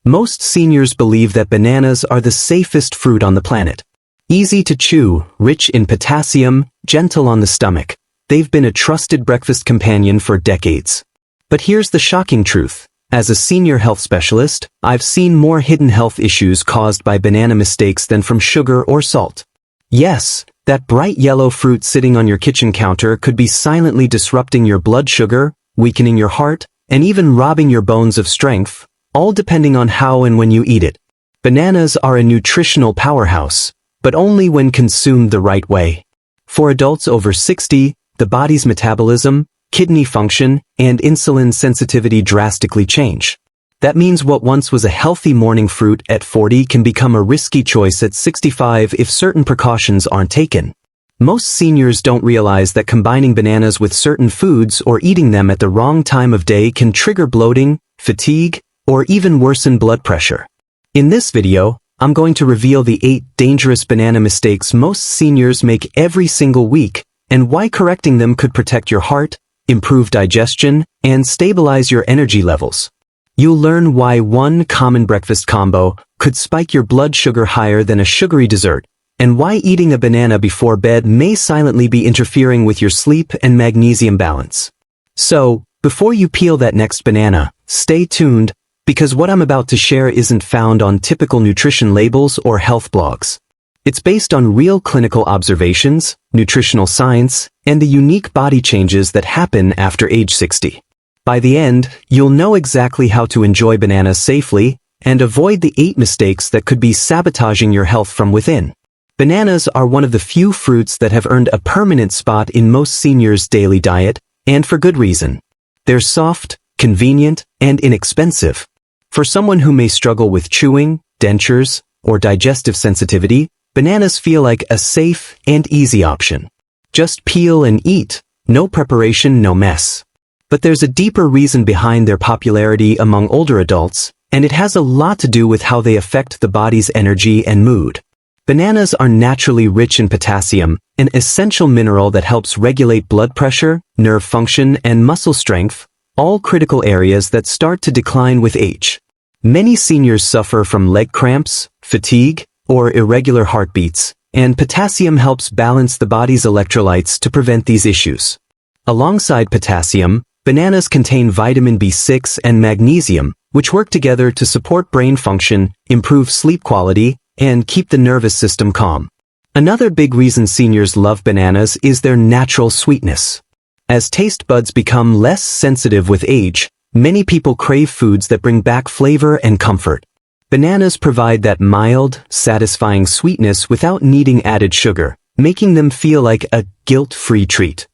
Most seniors believe that bananas are the safest fruit on the planet. Easy to chew, rich in potassium, gentle on the stomach. They've been a trusted breakfast companion for decades. But here's the shocking truth. As a senior health specialist, I've seen more hidden health issues caused by banana mistakes than from sugar or salt. Yes, that bright yellow fruit sitting on your kitchen counter could be silently disrupting your blood sugar, weakening your heart, and even robbing your bones of strength, all depending on how and when you eat it. Bananas are a nutritional powerhouse, but only when consumed the right way. For adults over 60, the body's metabolism, kidney function, and insulin sensitivity drastically change. That means what once was a healthy morning fruit at 40 can become a risky choice at 65 if certain precautions aren't taken. Most seniors don't realize that combining bananas with certain foods or eating them at the wrong time of day can trigger bloating, fatigue, or even worsen blood pressure. In this video, I'm going to reveal the 8 dangerous banana mistakes most seniors make every single week, and why correcting them could protect your heart, improve digestion, and stabilize your energy levels. You'll learn why one common breakfast combo could spike your blood sugar higher than a sugary dessert, and why eating a banana before bed may silently be interfering with your sleep and magnesium balance. So, before you peel that next banana, stay tuned, because what I'm about to share isn't found on typical nutrition labels or health blogs. It's based on real clinical observations, nutritional science, and the unique body changes that happen after age 60. By the end, you'll know exactly how to enjoy bananas safely and avoid the 8 mistakes that could be sabotaging your health from within. Bananas are one of the few fruits that have earned a permanent spot in most seniors' daily diet, and for good reason. They're soft, convenient, and inexpensive. For someone who may struggle with chewing, dentures, or digestive sensitivity, bananas feel like a safe and easy option. Just peel and eat, no preparation, no mess. But there's a deeper reason behind their popularity among older adults, and it has a lot to do with how they affect the body's energy and mood. Bananas are naturally rich in potassium, an essential mineral that helps regulate blood pressure, nerve function, and muscle strength, all critical areas that start to decline with age. Many seniors suffer from leg cramps, fatigue, or irregular heartbeats, and potassium helps balance the body's electrolytes to prevent these issues. Alongside potassium, bananas contain vitamin B6 and magnesium, which work together to support brain function, improve sleep quality, and keep the nervous system calm. Another big reason seniors love bananas is their natural sweetness. As taste buds become less sensitive with age, many people crave foods that bring back flavor and comfort. Bananas provide that mild, satisfying sweetness without needing added sugar, making them feel like a guilt-free treat.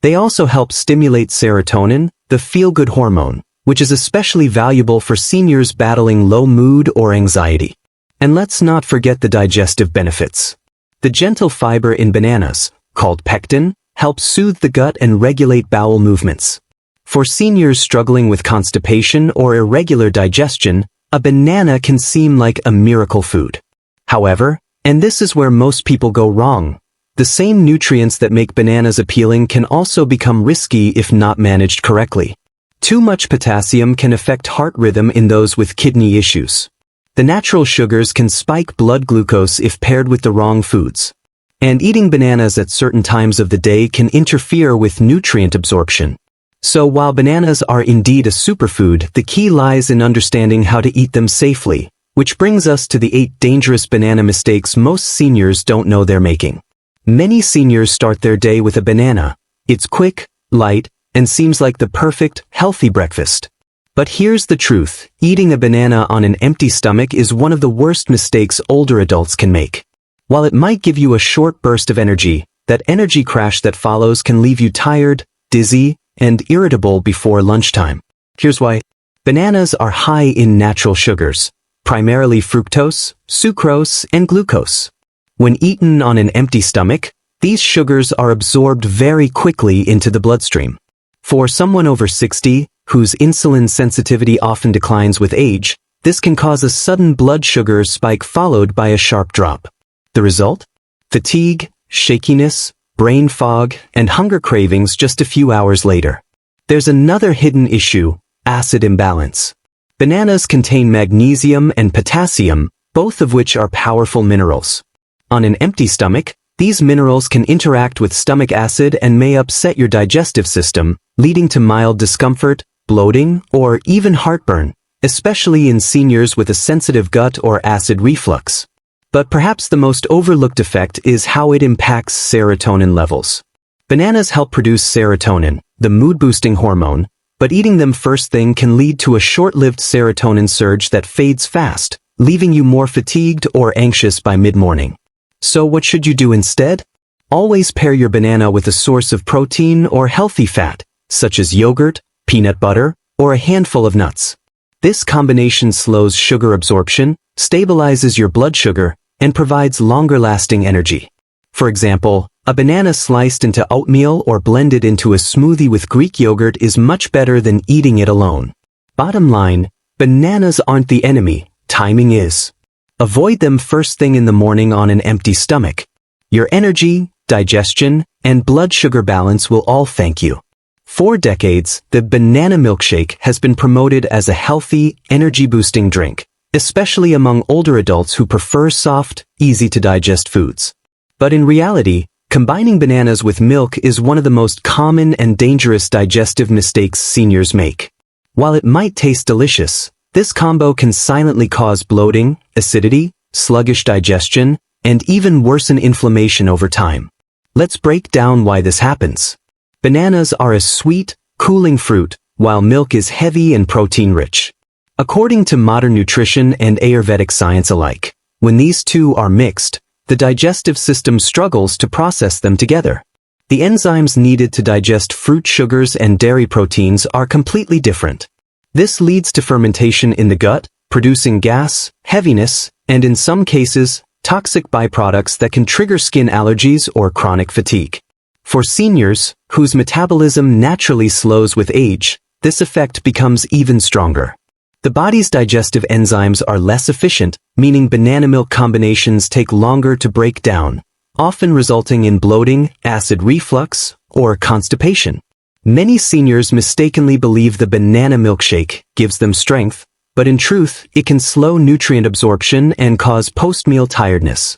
They also help stimulate serotonin, the feel-good hormone, which is especially valuable for seniors battling low mood or anxiety. And let's not forget the digestive benefits. The gentle fiber in bananas, called pectin, helps soothe the gut and regulate bowel movements. For seniors struggling with constipation or irregular digestion, a banana can seem like a miracle food. However, and this is where most people go wrong, the same nutrients that make bananas appealing can also become risky if not managed correctly. Too much potassium can affect heart rhythm in those with kidney issues. The natural sugars can spike blood glucose if paired with the wrong foods. And eating bananas at certain times of the day can interfere with nutrient absorption. So while bananas are indeed a superfood, the key lies in understanding how to eat them safely, which brings us to the 8 dangerous banana mistakes most seniors don't know they're making. Many seniors start their day with a banana. It's quick, light, and seems like the perfect, healthy breakfast. But here's the truth, eating a banana on an empty stomach is one of the worst mistakes older adults can make. While it might give you a short burst of energy, that energy crash that follows can leave you tired, dizzy, and irritable before lunchtime. Here's why. Bananas are high in natural sugars, primarily fructose, sucrose, and glucose. When eaten on an empty stomach, these sugars are absorbed very quickly into the bloodstream. For someone over 60, whose insulin sensitivity often declines with age, this can cause a sudden blood sugar spike followed by a sharp drop. The result? Fatigue, shakiness, brain fog, and hunger cravings just a few hours later. There's another hidden issue, acid imbalance. Bananas contain magnesium and potassium, both of which are powerful minerals. On an empty stomach, these minerals can interact with stomach acid and may upset your digestive system, leading to mild discomfort, bloating, or even heartburn, especially in seniors with a sensitive gut or acid reflux. But perhaps the most overlooked effect is how it impacts serotonin levels. Bananas help produce serotonin, the mood-boosting hormone, but eating them first thing can lead to a short-lived serotonin surge that fades fast, leaving you more fatigued or anxious by mid-morning. So what should you do instead? Always pair your banana with a source of protein or healthy fat, such as yogurt, peanut butter, or a handful of nuts. This combination slows sugar absorption, stabilizes your blood sugar, and provides longer-lasting energy. For example, a banana sliced into oatmeal or blended into a smoothie with Greek yogurt is much better than eating it alone. Bottom line, bananas aren't the enemy, timing is. Avoid them first thing in the morning on an empty stomach. Your energy, digestion, and blood sugar balance will all thank you. For decades, the banana milkshake has been promoted as a healthy, energy-boosting drink, especially among older adults who prefer soft, easy-to-digest foods. But in reality, combining bananas with milk is one of the most common and dangerous digestive mistakes seniors make. While it might taste delicious, this combo can silently cause bloating, acidity, sluggish digestion, and even worsen inflammation over time. Let's break down why this happens. Bananas are a sweet, cooling fruit, while milk is heavy and protein-rich. According to modern nutrition and Ayurvedic science alike, when these two are mixed, the digestive system struggles to process them together. The enzymes needed to digest fruit sugars and dairy proteins are completely different. This leads to fermentation in the gut, producing gas, heaviness, and in some cases, toxic byproducts that can trigger skin allergies or chronic fatigue. For seniors, whose metabolism naturally slows with age, this effect becomes even stronger. The body's digestive enzymes are less efficient, meaning banana milk combinations take longer to break down, often resulting in bloating, acid reflux, or constipation. Many seniors mistakenly believe the banana milkshake gives them strength, but in truth, it can slow nutrient absorption and cause post-meal tiredness.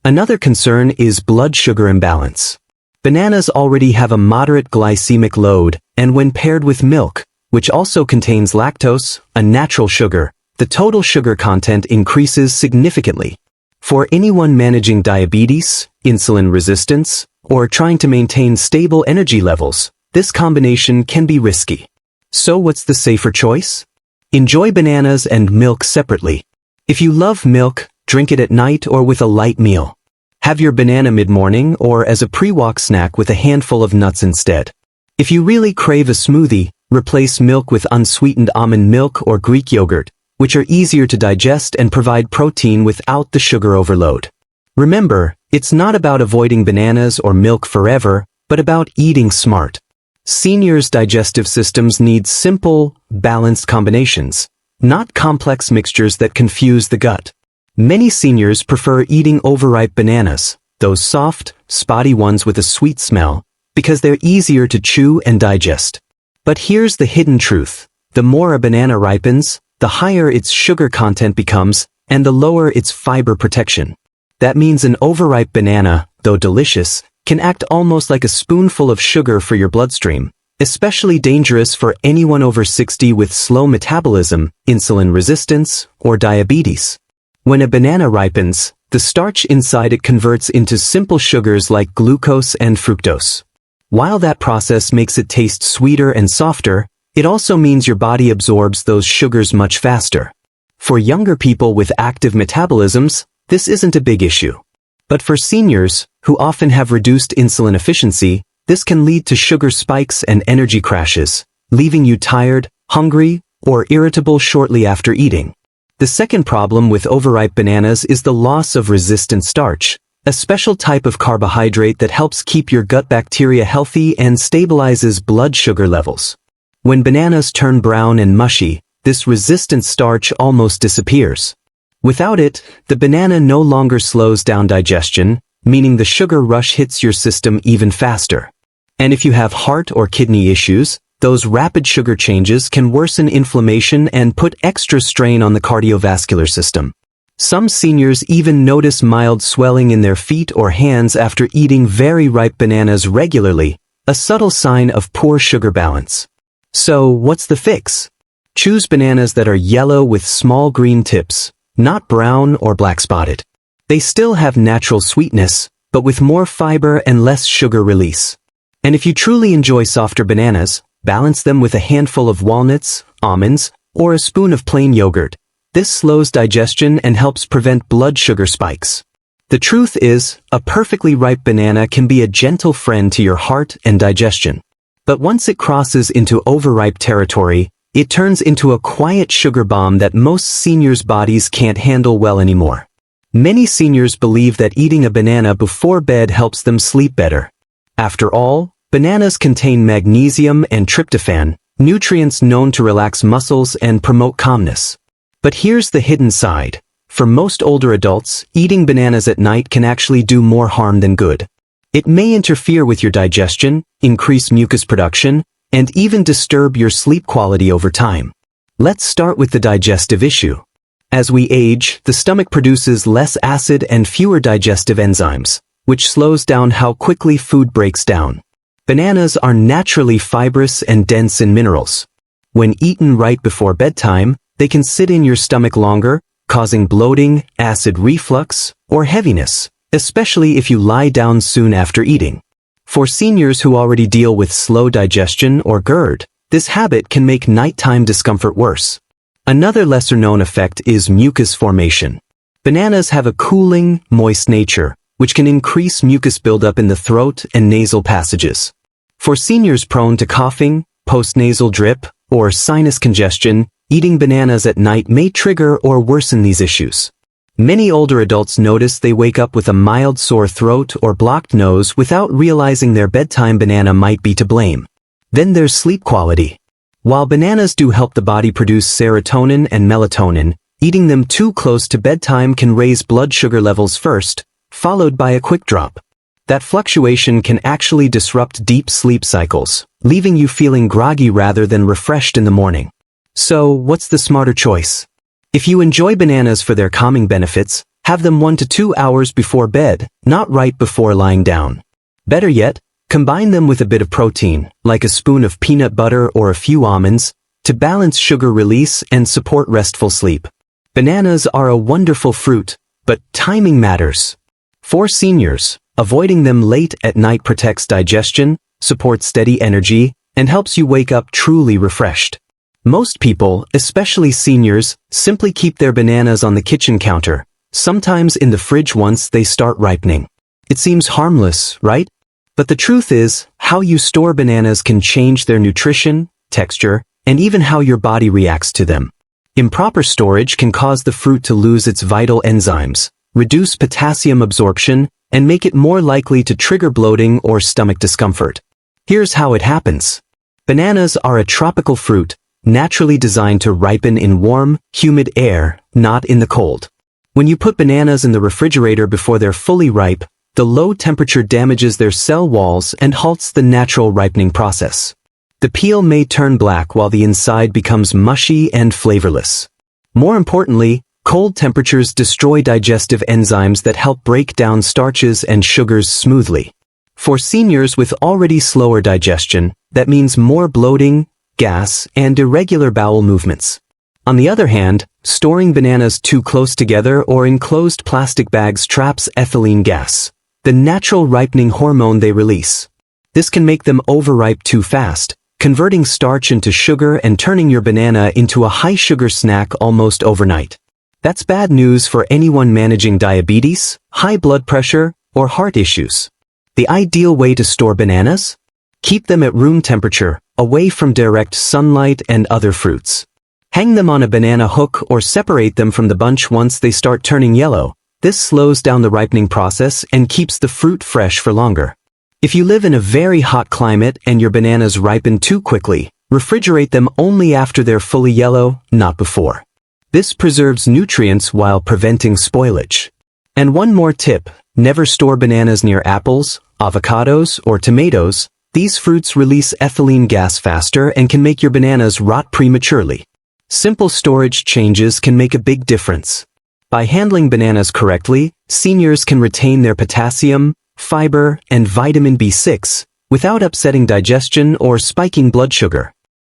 Another concern is blood sugar imbalance. Bananas already have a moderate glycemic load, and when paired with milk, which also contains lactose, a natural sugar, the total sugar content increases significantly. For anyone managing diabetes, insulin resistance, or trying to maintain stable energy levels, this combination can be risky. So what's the safer choice? Enjoy bananas and milk separately. If you love milk, drink it at night or with a light meal. Have your banana mid-morning or as a pre-walk snack with a handful of nuts instead. If you really crave a smoothie, replace milk with unsweetened almond milk or Greek yogurt, which are easier to digest and provide protein without the sugar overload. Remember, it's not about avoiding bananas or milk forever, but about eating smart. Seniors' digestive systems need simple, balanced combinations, not complex mixtures that confuse the gut. Many seniors prefer eating overripe bananas, those soft, spotty ones with a sweet smell, because they're easier to chew and digest. But here's the hidden truth. The more a banana ripens, the higher its sugar content becomes, and the lower its fiber protection. That means an overripe banana, though delicious, can act almost like a spoonful of sugar for your bloodstream, especially dangerous for anyone over 60 with slow metabolism, insulin resistance, or diabetes. When a banana ripens, the starch inside it converts into simple sugars like glucose and fructose. While that process makes it taste sweeter and softer, it also means your body absorbs those sugars much faster. For younger people with active metabolisms, this isn't a big issue. But for seniors, who often have reduced insulin efficiency, this can lead to sugar spikes and energy crashes, leaving you tired, hungry, or irritable shortly after eating. The second problem with overripe bananas is the loss of resistant starch, a special type of carbohydrate that helps keep your gut bacteria healthy and stabilizes blood sugar levels. When bananas turn brown and mushy, this resistant starch almost disappears. Without it, the banana no longer slows down digestion, meaning the sugar rush hits your system even faster. And if you have heart or kidney issues, those rapid sugar changes can worsen inflammation and put extra strain on the cardiovascular system. Some seniors even notice mild swelling in their feet or hands after eating very ripe bananas regularly, a subtle sign of poor sugar balance. So, what's the fix? Choose bananas that are yellow with small green tips, not brown or black spotted. They still have natural sweetness, but with more fiber and less sugar release. And if you truly enjoy softer bananas, balance them with a handful of walnuts, almonds, or a spoon of plain yogurt. This slows digestion and helps prevent blood sugar spikes. The truth is, a perfectly ripe banana can be a gentle friend to your heart and digestion. But once it crosses into overripe territory, it turns into a quiet sugar bomb that most seniors' bodies can't handle well anymore. Many seniors believe that eating a banana before bed helps them sleep better. After all, bananas contain magnesium and tryptophan, nutrients known to relax muscles and promote calmness. But here's the hidden side. For most older adults, eating bananas at night can actually do more harm than good. It may interfere with your digestion, increase mucus production, and even disturb your sleep quality over time. Let's start with the digestive issue. As we age, the stomach produces less acid and fewer digestive enzymes, which slows down how quickly food breaks down. Bananas are naturally fibrous and dense in minerals. When eaten right before bedtime, they can sit in your stomach longer, causing bloating, acid reflux, or heaviness, especially if you lie down soon after eating. For seniors who already deal with slow digestion or GERD, this habit can make nighttime discomfort worse. Another lesser-known effect is mucus formation. Bananas have a cooling, moist nature, which can increase mucus buildup in the throat and nasal passages. For seniors prone to coughing, postnasal drip, or sinus congestion, eating bananas at night may trigger or worsen these issues. Many older adults notice they wake up with a mild sore throat or blocked nose without realizing their bedtime banana might be to blame. Then there's sleep quality. While bananas do help the body produce serotonin and melatonin, eating them too close to bedtime can raise blood sugar levels first, followed by a quick drop. That fluctuation can actually disrupt deep sleep cycles, leaving you feeling groggy rather than refreshed in the morning. So, what's the smarter choice? If you enjoy bananas for their calming benefits, have them 1 to 2 hours before bed, not right before lying down. Better yet, combine them with a bit of protein, like a spoon of peanut butter or a few almonds, to balance sugar release and support restful sleep. Bananas are a wonderful fruit, but timing matters. For seniors, avoiding them late at night protects digestion, supports steady energy, and helps you wake up truly refreshed. Most people, especially seniors, simply keep their bananas on the kitchen counter, sometimes in the fridge once they start ripening. It seems harmless, right? But the truth is, how you store bananas can change their nutrition, texture, and even how your body reacts to them. Improper storage can cause the fruit to lose its vital enzymes, reduce potassium absorption, and make it more likely to trigger bloating or stomach discomfort. Here's how it happens. Bananas are a tropical fruit, naturally designed to ripen in warm, humid air, not in the cold. When you put bananas in the refrigerator before they're fully ripe, the low temperature damages their cell walls and halts the natural ripening process. The peel may turn black while the inside becomes mushy and flavorless. More importantly, cold temperatures destroy digestive enzymes that help break down starches and sugars smoothly. For seniors with already slower digestion, that means more bloating, gas, and irregular bowel movements. On the other hand, storing bananas too close together or in closed plastic bags traps ethylene gas, the natural ripening hormone they release. This can make them overripe too fast, converting starch into sugar and turning your banana into a high-sugar snack almost overnight. That's bad news for anyone managing diabetes, high blood pressure, or heart issues. The ideal way to store bananas? Keep them at room temperature, away from direct sunlight and other fruits. Hang them on a banana hook or separate them from the bunch once they start turning yellow. This slows down the ripening process and keeps the fruit fresh for longer. If you live in a very hot climate and your bananas ripen too quickly, refrigerate them only after they're fully yellow, not before. This preserves nutrients while preventing spoilage. And one more tip, never store bananas near apples, avocados, or tomatoes. These fruits release ethylene gas faster and can make your bananas rot prematurely. Simple storage changes can make a big difference. By handling bananas correctly, seniors can retain their potassium, fiber, and vitamin B6 without upsetting digestion or spiking blood sugar.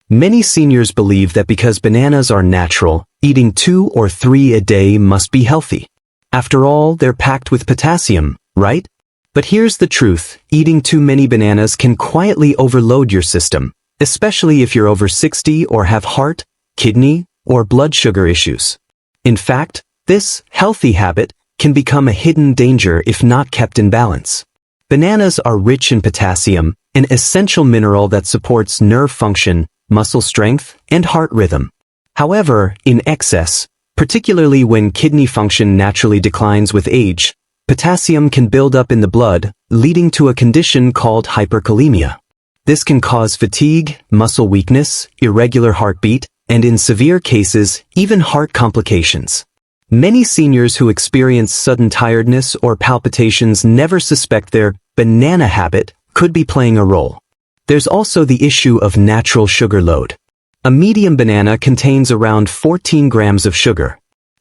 Many seniors believe that because bananas are natural, eating 2 or 3 a day must be healthy. After all, they're packed with potassium, right? But here's the truth, eating too many bananas can quietly overload your system, especially if you're over 60 or have heart, kidney, or blood sugar issues. In fact, this healthy habit can become a hidden danger if not kept in balance. Bananas are rich in potassium, an essential mineral that supports nerve function, muscle strength, and heart rhythm. However, in excess, particularly when kidney function naturally declines with age, potassium can build up in the blood, leading to a condition called hyperkalemia. This can cause fatigue, muscle weakness, irregular heartbeat, and in severe cases, even heart complications. Many seniors who experience sudden tiredness or palpitations never suspect their banana habit could be playing a role. There's also the issue of natural sugar load. A medium banana contains around 14 grams of sugar.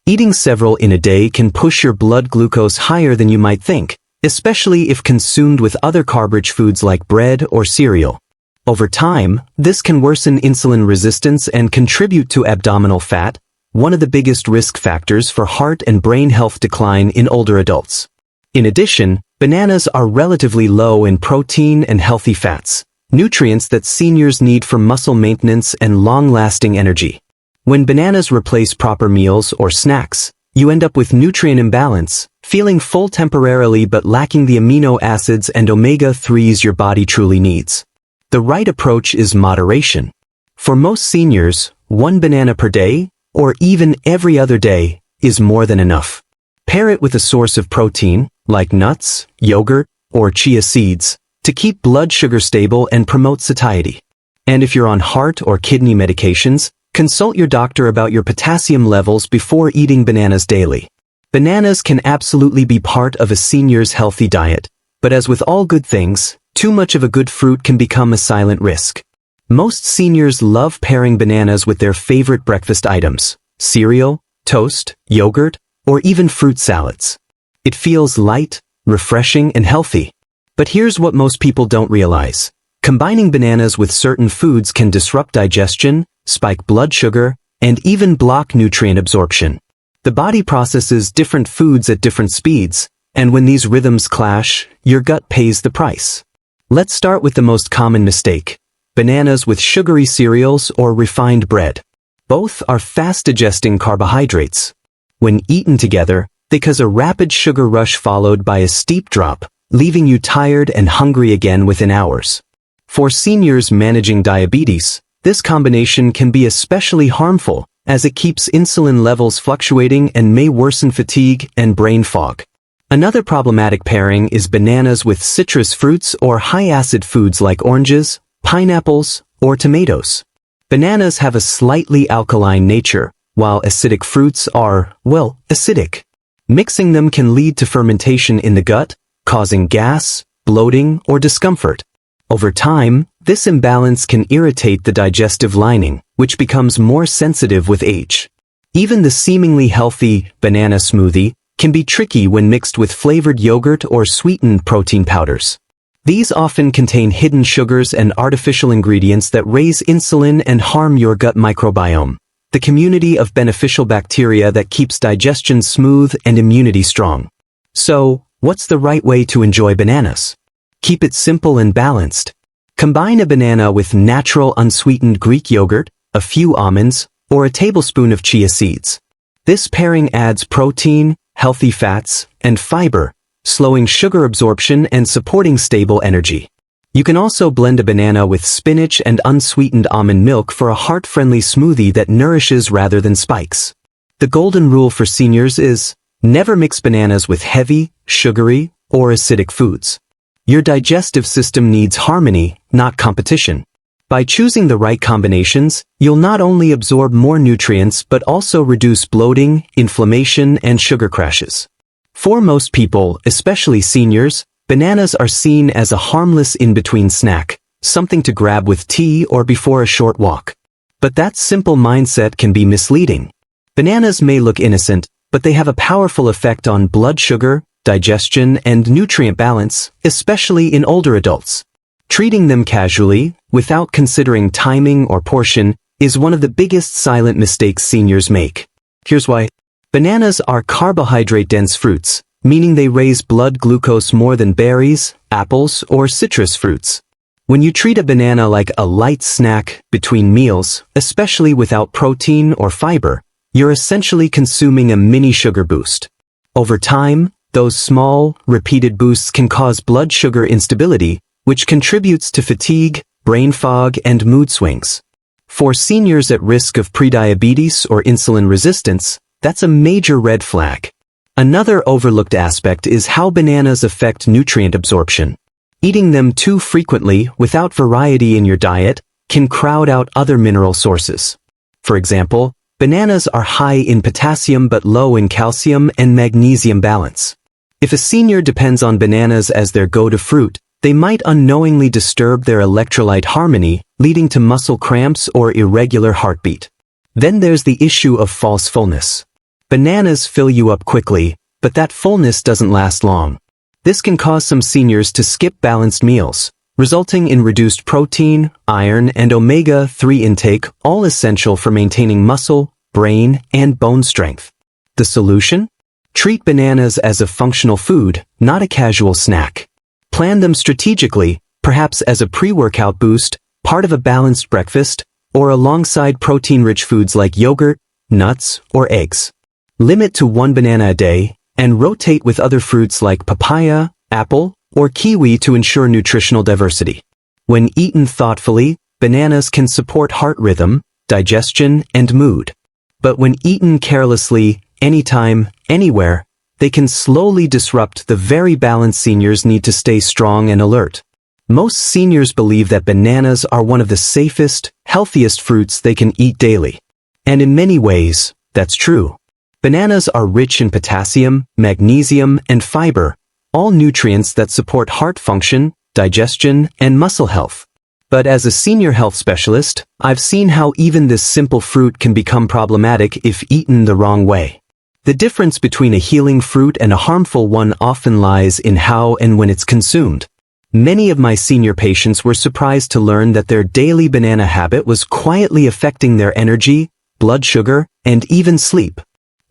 Eating several in a day can push your blood glucose higher than you might think, especially if consumed with other carb-rich foods like bread or cereal. Over time, this can worsen insulin resistance and contribute to abdominal fat, one of the biggest risk factors for heart and brain health decline in older adults. In addition, bananas are relatively low in protein and healthy fats, nutrients that seniors need for muscle maintenance and long-lasting energy. When bananas replace proper meals or snacks, you end up with nutrient imbalance, feeling full temporarily but lacking the amino acids and omega-3s your body truly needs. The right approach is moderation. For most seniors, 1 banana per day, or even every other day, is more than enough. Pair it with a source of protein, like nuts, yogurt, or chia seeds, to keep blood sugar stable and promote satiety. And if you're on heart or kidney medications, consult your doctor about your potassium levels before eating bananas daily. Bananas can absolutely be part of a senior's healthy diet, but as with all good things, too much of a good fruit can become a silent risk. Most seniors love pairing bananas with their favorite breakfast items, cereal, toast, yogurt, or even fruit salads. It feels light, refreshing, and healthy. But here's what most people don't realize. Combining bananas with certain foods can disrupt digestion, spike blood sugar, and even block nutrient absorption. The body processes different foods at different speeds, and when these rhythms clash, your gut pays the price. Let's start with the most common mistake: bananas with sugary cereals or refined bread. Both are fast-digesting carbohydrates. When eaten together, they cause a rapid sugar rush followed by a steep drop, leaving you tired and hungry again within hours. For seniors managing diabetes, this combination can be especially harmful, as it keeps insulin levels fluctuating and may worsen fatigue and brain fog. Another problematic pairing is bananas with citrus fruits or high-acid foods like oranges, pineapples, or tomatoes. Bananas have a slightly alkaline nature, while acidic fruits are, well, acidic. Mixing them can lead to fermentation in the gut, causing gas, bloating, or discomfort. Over time, this imbalance can irritate the digestive lining, which becomes more sensitive with age. Even the seemingly healthy banana smoothie can be tricky when mixed with flavored yogurt or sweetened protein powders. These often contain hidden sugars and artificial ingredients that raise insulin and harm your gut microbiome, the community of beneficial bacteria that keeps digestion smooth and immunity strong. So, what's the right way to enjoy bananas? Keep it simple and balanced. Combine a banana with natural unsweetened Greek yogurt, a few almonds, or a tablespoon of chia seeds. This pairing adds protein, healthy fats, and fiber, slowing sugar absorption and supporting stable energy. You can also blend a banana with spinach and unsweetened almond milk for a heart-friendly smoothie that nourishes rather than spikes. The golden rule for seniors is, never mix bananas with heavy, sugary, or acidic foods. Your digestive system needs harmony, not competition. By choosing the right combinations, you'll not only absorb more nutrients but also reduce bloating, inflammation, and sugar crashes. For most people, especially seniors, bananas are seen as a harmless in-between snack, something to grab with tea or before a short walk. But that simple mindset can be misleading. Bananas may look innocent, but they have a powerful effect on blood sugar, digestion, and nutrient balance, especially in older adults. Treating them casually, without considering timing or portion, is one of the biggest silent mistakes seniors make. Here's why. Bananas are carbohydrate-dense fruits, meaning they raise blood glucose more than berries, apples, or citrus fruits. When you treat a banana like a light snack between meals, especially without protein or fiber, you're essentially consuming a mini sugar boost. Over time, those small, repeated boosts can cause blood sugar instability, which contributes to fatigue, brain fog, and mood swings. For seniors at risk of prediabetes or insulin resistance, that's a major red flag. Another overlooked aspect is how bananas affect nutrient absorption. Eating them too frequently without variety in your diet can crowd out other mineral sources. For example, bananas are high in potassium but low in calcium and magnesium balance. If a senior depends on bananas as their go-to fruit, they might unknowingly disturb their electrolyte harmony, leading to muscle cramps or irregular heartbeat. Then there's the issue of false fullness. Bananas fill you up quickly, but that fullness doesn't last long. This can cause some seniors to skip balanced meals, resulting in reduced protein, iron, and omega-3 intake, all essential for maintaining muscle, brain, and bone strength. The solution? Treat bananas as a functional food, not a casual snack. Plan them strategically, perhaps as a pre-workout boost, part of a balanced breakfast, or alongside protein-rich foods like yogurt, nuts, or eggs. Limit to 1 banana a day, and rotate with other fruits like papaya, apple, or kiwi to ensure nutritional diversity. When eaten thoughtfully, bananas can support heart rhythm, digestion, and mood. But when eaten carelessly, anytime, anywhere, they can slowly disrupt the very balance seniors need to stay strong and alert. Most seniors believe that bananas are one of the safest, healthiest fruits they can eat daily. And in many ways, that's true. Bananas are rich in potassium, magnesium, and fiber, all nutrients that support heart function, digestion, and muscle health. But as a senior health specialist, I've seen how even this simple fruit can become problematic if eaten the wrong way. The difference between a healing fruit and a harmful one often lies in how and when it's consumed. Many of my senior patients were surprised to learn that their daily banana habit was quietly affecting their energy, blood sugar, and even sleep.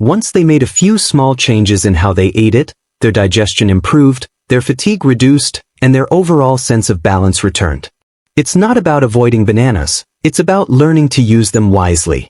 Once they made a few small changes in how they ate it, their digestion improved, their fatigue reduced, and their overall sense of balance returned. It's not about avoiding bananas, it's about learning to use them wisely.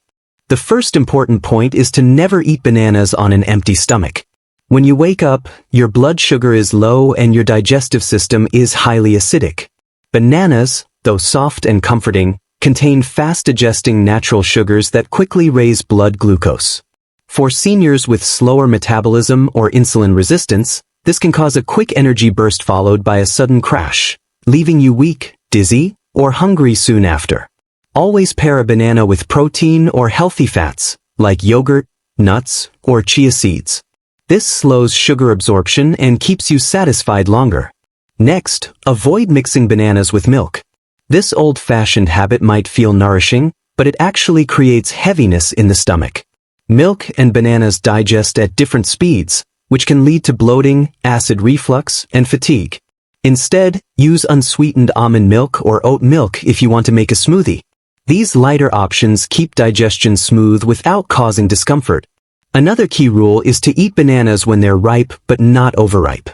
The first important point is to never eat bananas on an empty stomach. When you wake up, your blood sugar is low and your digestive system is highly acidic. Bananas, though soft and comforting, contain fast-digesting natural sugars that quickly raise blood glucose. For seniors with slower metabolism or insulin resistance, this can cause a quick energy burst followed by a sudden crash, leaving you weak, dizzy, or hungry soon after. Always pair a banana with protein or healthy fats, like yogurt, nuts, or chia seeds. This slows sugar absorption and keeps you satisfied longer. Next, avoid mixing bananas with milk. This old-fashioned habit might feel nourishing, but it actually creates heaviness in the stomach. Milk and bananas digest at different speeds, which can lead to bloating, acid reflux, and fatigue. Instead, use unsweetened almond milk or oat milk if you want to make a smoothie. These lighter options keep digestion smooth without causing discomfort. Another key rule is to eat bananas when they're ripe but not overripe.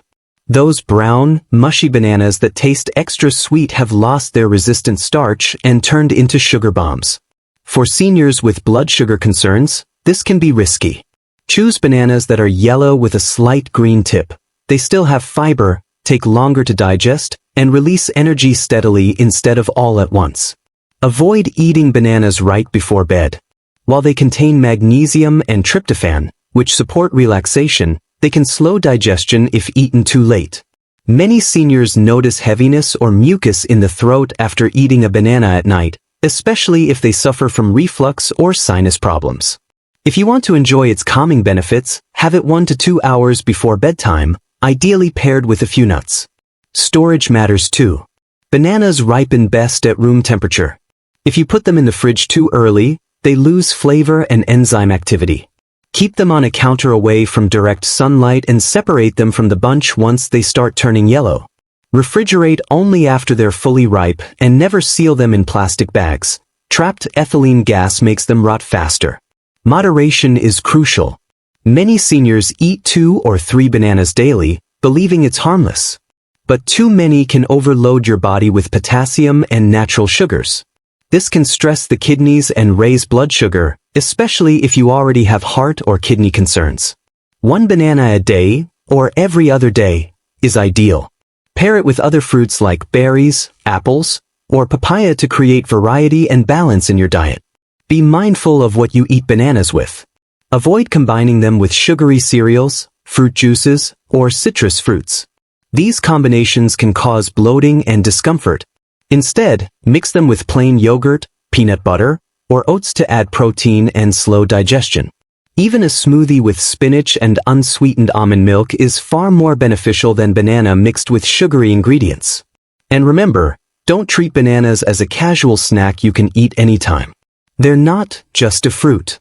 Those brown, mushy bananas that taste extra sweet have lost their resistant starch and turned into sugar bombs. For seniors with blood sugar concerns, this can be risky. Choose bananas that are yellow with a slight green tip. They still have fiber, take longer to digest, and release energy steadily instead of all at once. Avoid eating bananas right before bed. While they contain magnesium and tryptophan, which support relaxation, they can slow digestion if eaten too late. Many seniors notice heaviness or mucus in the throat after eating a banana at night, especially if they suffer from reflux or sinus problems. If you want to enjoy its calming benefits, have it 1 to 2 hours before bedtime, ideally paired with a few nuts. Storage matters too. Bananas ripen best at room temperature. If you put them in the fridge too early, they lose flavor and enzyme activity. Keep them on a counter away from direct sunlight and separate them from the bunch once they start turning yellow. Refrigerate only after they're fully ripe and never seal them in plastic bags. Trapped ethylene gas makes them rot faster. Moderation is crucial. Many seniors eat 2 or 3 bananas daily, believing it's harmless. But too many can overload your body with potassium and natural sugars. This can stress the kidneys and raise blood sugar, especially if you already have heart or kidney concerns. 1 banana a day, or every other day, is ideal. Pair it with other fruits like berries, apples, or papaya to create variety and balance in your diet. Be mindful of what you eat bananas with. Avoid combining them with sugary cereals, fruit juices, or citrus fruits. These combinations can cause bloating and discomfort. Instead, mix them with plain yogurt, peanut butter, or oats to add protein and slow digestion. Even a smoothie with spinach and unsweetened almond milk is far more beneficial than banana mixed with sugary ingredients. And remember, don't treat bananas as a casual snack you can eat anytime. They're not just a fruit.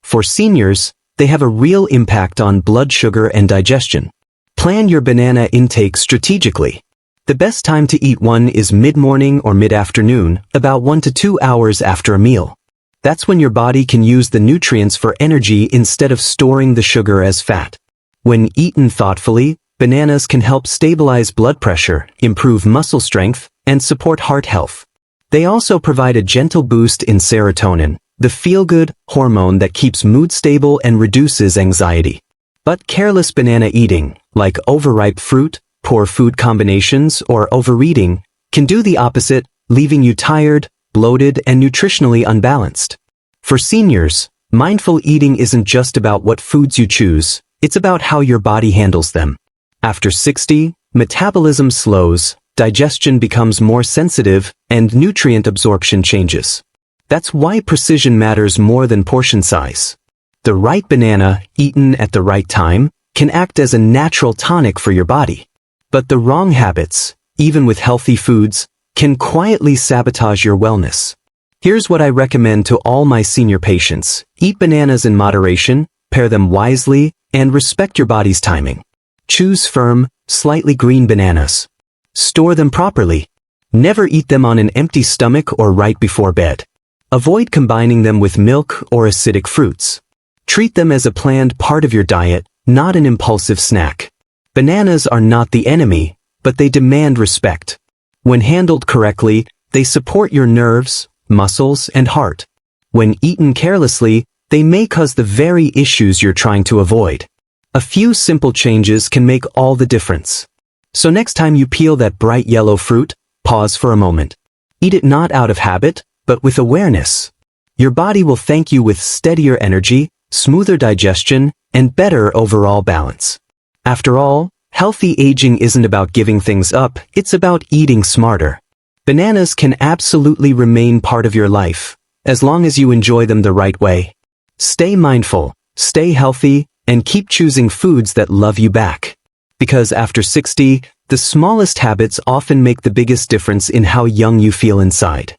For seniors, they have a real impact on blood sugar and digestion. Plan your banana intake strategically. The best time to eat one is mid-morning or mid-afternoon, about 1 to 2 hours after a meal. That's when your body can use the nutrients for energy instead of storing the sugar as fat. When eaten thoughtfully, bananas can help stabilize blood pressure, improve muscle strength, and support heart health. They also provide a gentle boost in serotonin, the feel-good hormone that keeps mood stable and reduces anxiety. But careless banana eating, like overripe fruit, poor food combinations, or overeating, can do the opposite, leaving you tired, bloated, and nutritionally unbalanced. For seniors, mindful eating isn't just about what foods you choose, it's about how your body handles them. After 60, metabolism slows, digestion becomes more sensitive, and nutrient absorption changes. That's why precision matters more than portion size. The right banana, eaten at the right time, can act as a natural tonic for your body. But the wrong habits, even with healthy foods, can quietly sabotage your wellness. Here's what I recommend to all my senior patients. Eat bananas in moderation, pair them wisely, and respect your body's timing. Choose firm, slightly green bananas. Store them properly. Never eat them on an empty stomach or right before bed. Avoid combining them with milk or acidic fruits. Treat them as a planned part of your diet, not an impulsive snack. Bananas are not the enemy, but they demand respect. When handled correctly, they support your nerves, muscles, and heart. When eaten carelessly, they may cause the very issues you're trying to avoid. A few simple changes can make all the difference. So next time you peel that bright yellow fruit, pause for a moment. Eat it not out of habit, but with awareness. Your body will thank you with steadier energy, smoother digestion, and better overall balance. After all, healthy aging isn't about giving things up, it's about eating smarter. Bananas can absolutely remain part of your life, as long as you enjoy them the right way. Stay mindful, stay healthy, and keep choosing foods that love you back. Because after 60, the smallest habits often make the biggest difference in how young you feel inside.